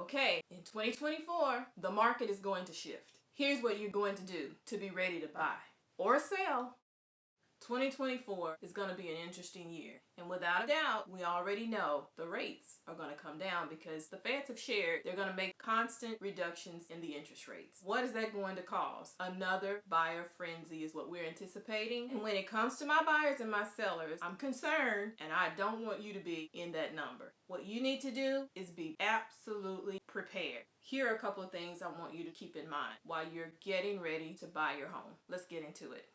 Okay, in 2024, the market is going to shift. Here's what you're going to do to be ready to buy or sell. 2024 is going to be an interesting year. And without a doubt, we already know the rates are going to come down because the Feds have shared they're going to make constant reductions in the interest rates. What is that going to cause? Another buyer frenzy is what we're anticipating. And when it comes to my buyers and my sellers, I'm concerned and I don't want you to be in that number. What you need to do is be absolutely prepared. Here are a couple of things I want you to keep in mind while you're getting ready to buy your home. Let's get into it.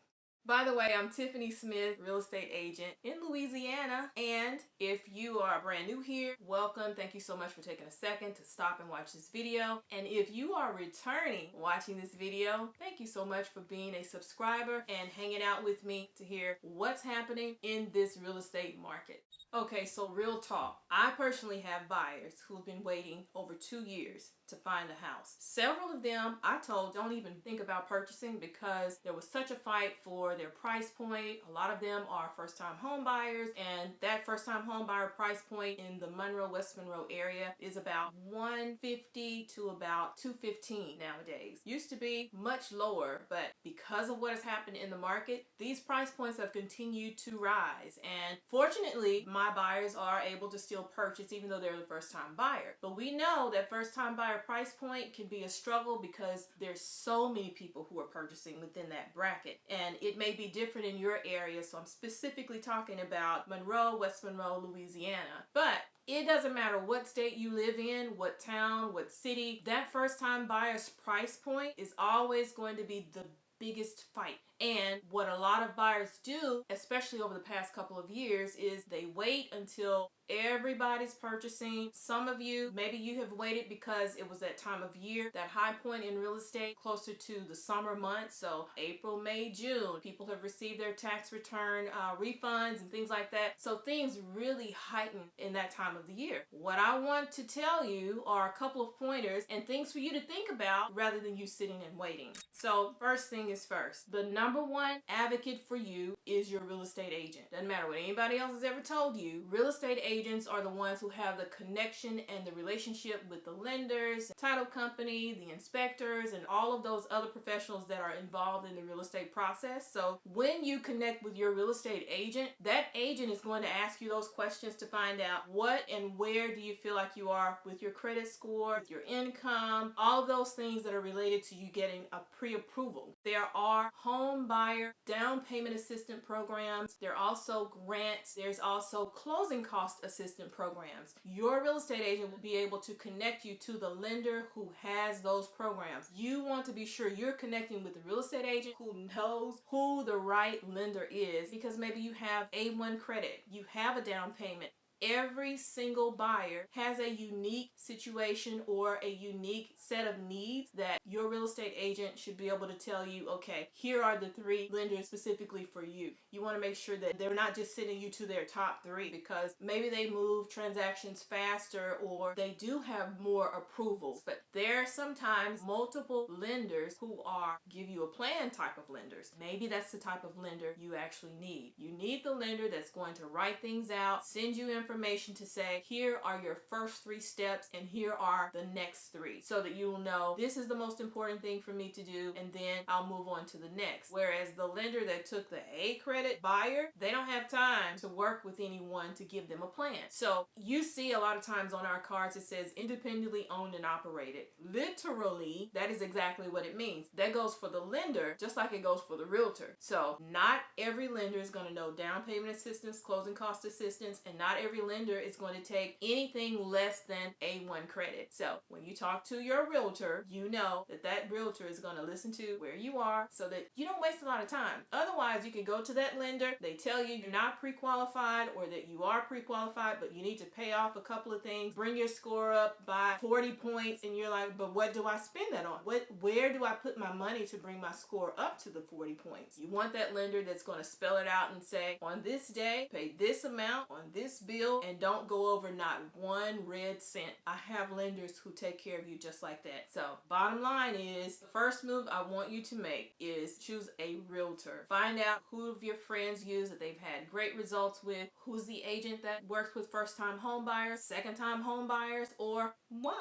By the way, I'm Tiffany Smith, real estate agent in Louisiana. And if you are brand new here, welcome. Thank you so much for taking a second to stop and watch this video. And if you are returning watching this video, thank you so much for being a subscriber and hanging out with me to hear what's happening in this real estate market. Okay, so real talk. I personally have buyers who've been waiting over 2 years to find a house. Several of them I told don't even think about purchasing because there was such a fight for their price point. A lot of them are first-time home buyers, and that first-time home buyer price point in the Monroe, West Monroe area is about $150 to about $215 nowadays. Used to be much lower, but because of what has happened in the market, these price points have continued to rise. And fortunately, my buyers are able to still purchase even though they're the first-time buyer. But we know that first-time buyer price point can be a struggle because there's so many people who are purchasing within that bracket, and it may be different in your area. So I'm specifically talking about Monroe, West Monroe, Louisiana. But it doesn't matter what state you live in, what town, what city, that first-time buyer's price point is always going to be the biggest fight. And what a lot of buyers do, especially over the past couple of years, is they wait until everybody's purchasing. Some of you, maybe you have waited because it was that time of year, that high point in real estate, closer to the summer months. So April, May, June, people have received their tax return refunds and things like that. So things really heighten in that time of the year. What I want to tell you are a couple of pointers and things for you to think about rather than you sitting and waiting. So first thing is first, the number one advocate for you is your real estate agent. Doesn't matter what anybody else has ever told you. Real estate agents are the ones who have the connection and the relationship with the lenders, the title company, the inspectors, and all of those other professionals that are involved in the real estate process. So when you connect with your real estate agent, that agent is going to ask you those questions to find out what and where do you feel like you are with your credit score, with your income, all of those things that are related to you getting a pre-approval. There are home buyer down payment assistance programs. There are also grants. There's also closing cost assistance programs. Your real estate agent will be able to connect you to the lender who has those programs. You want to be sure you're connecting with the real estate agent who knows who the right lender is, because maybe you have A1 credit, you have a down payment. Every single buyer has a unique situation or a unique set of needs that your real estate agent should be able to tell you, okay, here are the 3 lenders specifically for you. You want to make sure that they're not just sending you to their top 3 because maybe they move transactions faster or they do have more approvals. But there are sometimes multiple lenders who give you a plan type of lenders. Maybe that's the type of lender you actually need. You need the lender that's going to write things out, send you information to say, here are your first 3 steps and here are the next 3, so that you will know this is the most important thing for me to do, and then I'll move on to the next. Whereas the lender that took the A credit buyer, they don't have time to work with anyone to give them a plan. So you see a lot of times on our cards it says independently owned and operated. Literally, that is exactly what it means. That goes for the lender just like it goes for the realtor. So not every lender is going to know down payment assistance, closing cost assistance, and not every lender is going to take anything less than A1 credit. So when you talk to your realtor, you know that that realtor is going to listen to where you are so that you don't waste a lot of time. Otherwise, you can go to that lender, they tell you you're not pre-qualified or that you are pre-qualified, but you need to pay off a couple of things, bring your score up by 40 points, and you're like, but what do I spend that on? Where do I put my money to bring my score up to the 40 points? You want that lender that's going to spell it out and say, on this day, pay this amount on this bill and don't go over not 1 red cent. I have lenders who take care of you just like that. So bottom line is, the first move I want you to make is choose a realtor. Find out who of your friends use that they've had great results with, who's the agent that works with first-time home buyers, second-time home buyers, or moi.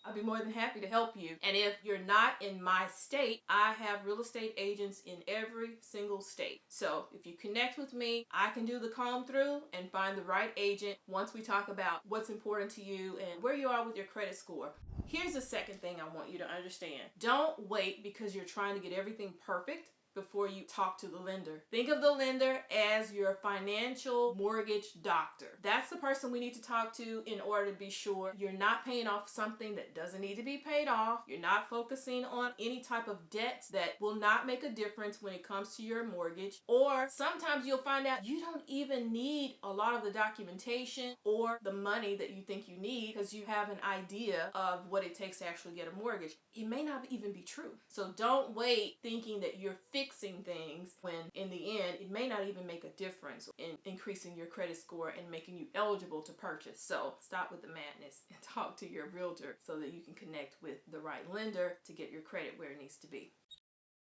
I'll be more than happy to help you. And if you're not in my state, I have real estate agents in every single state. So if you connect with me, I can do the comb through and find the right agent once we talk about what's important to you and where you are with your credit score. Here's the second thing I want you to understand. Don't wait because you're trying to get everything perfect before you talk to the lender. Think of the lender as your financial mortgage doctor. That's the person we need to talk to in order to be sure you're not paying off something that doesn't need to be paid off. You're not focusing on any type of debts that will not make a difference when it comes to your mortgage. Or sometimes you'll find out you don't even need a lot of the documentation or the money that you think you need because you have an idea of what it takes to actually get a mortgage. It may not even be true. So don't wait thinking that you're fixing things when in the end it may not even make a difference in increasing your credit score and making you eligible to purchase. So stop with the madness and talk to your realtor so that you can connect with the right lender to get your credit where it needs to be.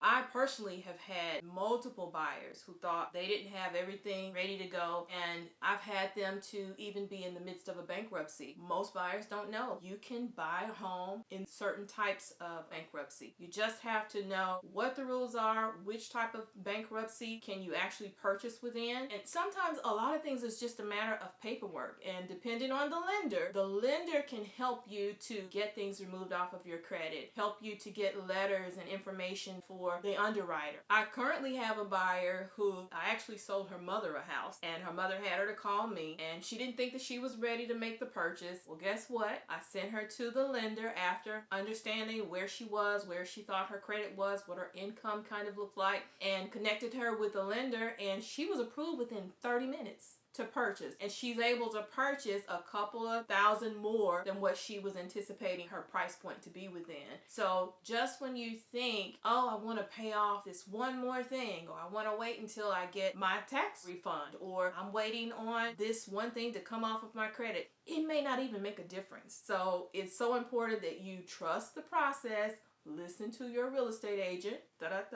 I personally have had multiple buyers who thought they didn't have everything ready to go, and I've had them to even be in the midst of a bankruptcy. Most buyers don't know you can buy a home in certain types of bankruptcy. You just have to know what the rules are, which type of bankruptcy can you actually purchase within, and sometimes a lot of things is just a matter of paperwork, and depending on the lender can help you to get things removed off of your credit, help you to get letters and information for the underwriter. I currently have a buyer who I actually sold her mother a house, and her mother had her to call me, and she didn't think that she was ready to make the purchase. Well, guess what? I sent her to the lender after understanding where she was, where she thought her credit was, what her income kind of looked like, and connected her with the lender, and she was approved within 30 minutes to purchase, and she's able to purchase a couple of thousand more than what she was anticipating her price point to be within. So just when you think, oh, I want to pay off this one more thing, or I want to wait until I get my tax refund, or I'm waiting on this one thing to come off of my credit, it may not even make a difference. So it's so important that you trust the process. Listen to your real estate agent. That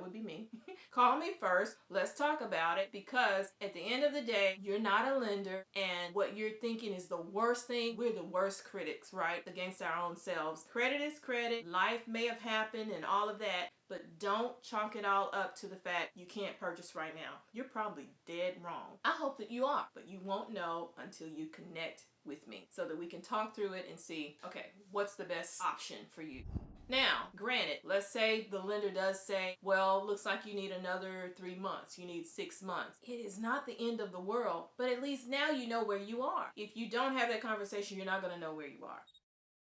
would be me. Call me first. Let's talk about it, because at the end of the day, you're not a lender, and what you're thinking is the worst thing. We're the worst critics, right? Against our own selves. Credit is credit. Life may have happened and all of that, but don't chalk it all up to the fact you can't purchase right now. You're probably dead wrong. I hope that you are, but you won't know until you connect with me so that we can talk through it and see, okay, what's the best option for you? Now, granted, let's say the lender does say, well, looks like you need another 3 months, you need 6 months. It is not the end of the world, but at least now you know where you are. If you don't have that conversation, you're not going to know where you are.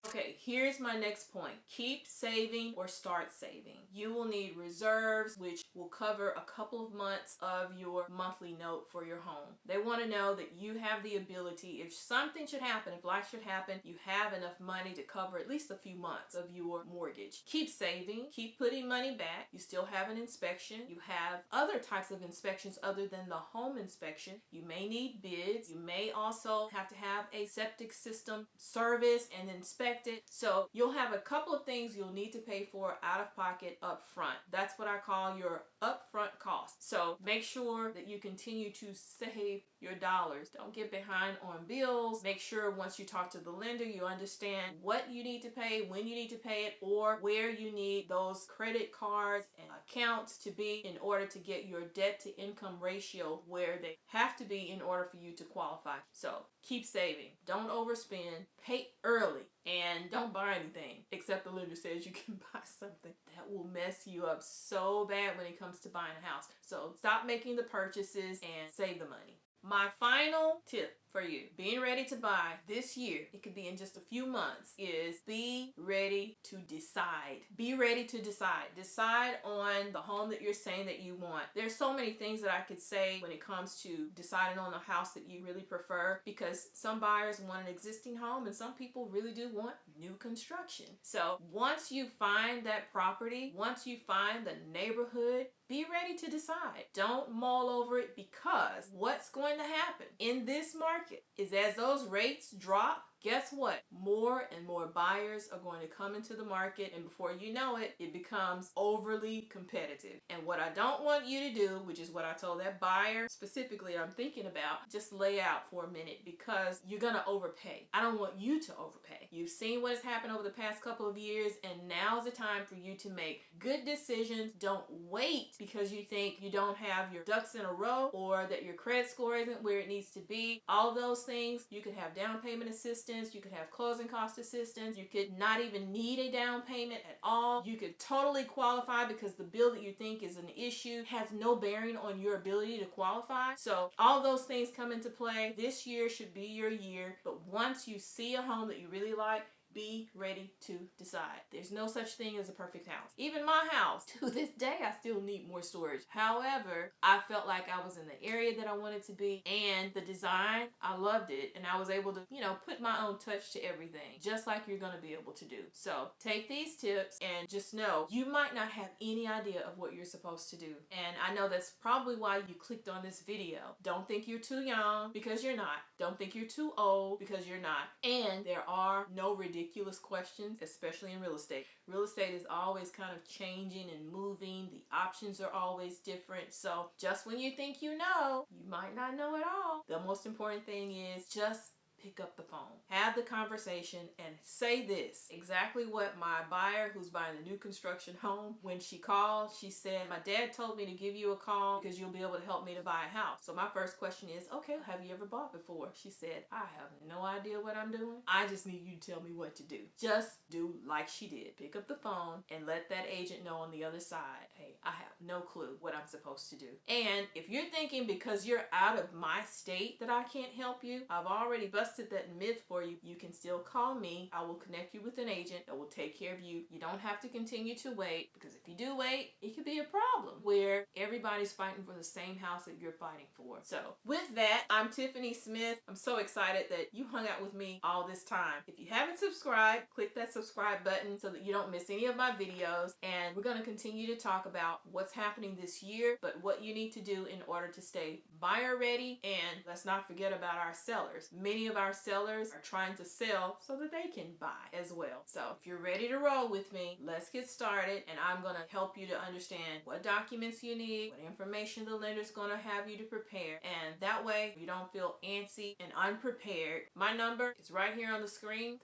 Okay, here's my next point. Keep saving or start saving. You will need reserves, which will cover a couple of months of your monthly note for your home. They want to know that you have the ability, if something should happen, if life should happen, you have enough money to cover at least a few months of your mortgage. Keep saving, keep putting money back. You still have an inspection. You have other types of inspections other than the home inspection. You may need bids. You may also have to have a septic system service and inspect it. So you'll have a couple of things you'll need to pay for out of pocket up front. That's what I call your upfront cost. So make sure that you continue to save your dollars. Don't get behind on bills. Make sure once you talk to the lender, you understand what you need to pay, when you need to pay it, or where you need those credit cards and accounts to be in order to get your debt to income ratio where they have to be in order for you to qualify. So keep saving. Don't overspend. Pay early. And don't buy anything except the lender says you can buy something. That will mess you up so bad when it comes to buying a house. So stop making the purchases and save the money. My final tip for you, being ready to buy this year, it could be in just a few months, is be ready to decide. Be ready to decide. Decide on the home that you're saying that you want. There's so many things that I could say when it comes to deciding on a house that you really prefer, because some buyers want an existing home and some people really do want new construction. So once you find that property, once you find the neighborhood, be ready to decide. Don't mull over it, because what's going to happen in this market is as those rates drop, guess what? More and more buyers are going to come into the market, and before you know it, it becomes overly competitive. And what I don't want you to do, which is what I told that buyer specifically I'm thinking about, just lay out for a minute, because you're going to overpay. I don't want you to overpay. You've seen what has happened over the past couple of years, and now's the time for you to make good decisions. Don't wait because you think you don't have your ducks in a row or that your credit score isn't where it needs to be. All of those things, you could have down payment assistance, you could have closing cost assistance, you could not even need a down payment at all. You could totally qualify because the bill that you think is an issue has no bearing on your ability to qualify. So all those things come into play. This year should be your year, but once you see a home that you really like, be ready to decide. There's no such thing as a perfect house. Even my house, to this day, I still need more storage. However, I felt like I was in the area that I wanted to be, and the design, I loved it, and I was able to, put my own touch to everything, just like you're going to be able to do. So take these tips and just know you might not have any idea of what you're supposed to do. And I know that's probably why you clicked on this video. Don't think you're too young, because you're not. Don't think you're too old, because you're not. And there are no ridiculous questions, especially in real estate. Real estate is always kind of changing and moving. The options are always different. So just when you think you know, you might not know at all. The most important thing is just pick up the phone, have the conversation, and say this. Exactly what my buyer who's buying a new construction home, when she called, she said, my dad told me to give you a call because you'll be able to help me to buy a house. So my first question is, okay, have you ever bought before? She said, I have no idea what I'm doing. I just need you to tell me what to do. Just do like she did. Pick up the phone and let that agent know on the other side, hey, I have no clue what I'm supposed to do. And if you're thinking because you're out of my state that I can't help you, I've already busted that myth for you. You can still call me. I will connect you with an agent that will take care of you. You don't have to continue to wait, because if you do wait, it could be a problem where everybody's fighting for the same house that you're fighting for. So with that, I'm Tiffany Smith. I'm so excited that you hung out with me all this time. If you haven't subscribed, click that subscribe button so that you don't miss any of my videos. And we're going to continue to talk about what's happening this year, but what you need to do in order to stay buyer ready. And let's not forget about our sellers. Many of our sellers are trying to sell so that they can buy as well. So if you're ready to roll with me, let's get started, and I'm going to help you to understand what documents you need, what information the lender's going to have you to prepare, and that way you don't feel antsy and unprepared. My number is right here on the screen,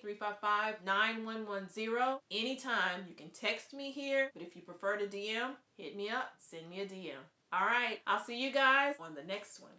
318-355-9110. Anytime you can text me here, but if you prefer to DM, hit me up, send me a DM. All right, I'll see you guys on the next one.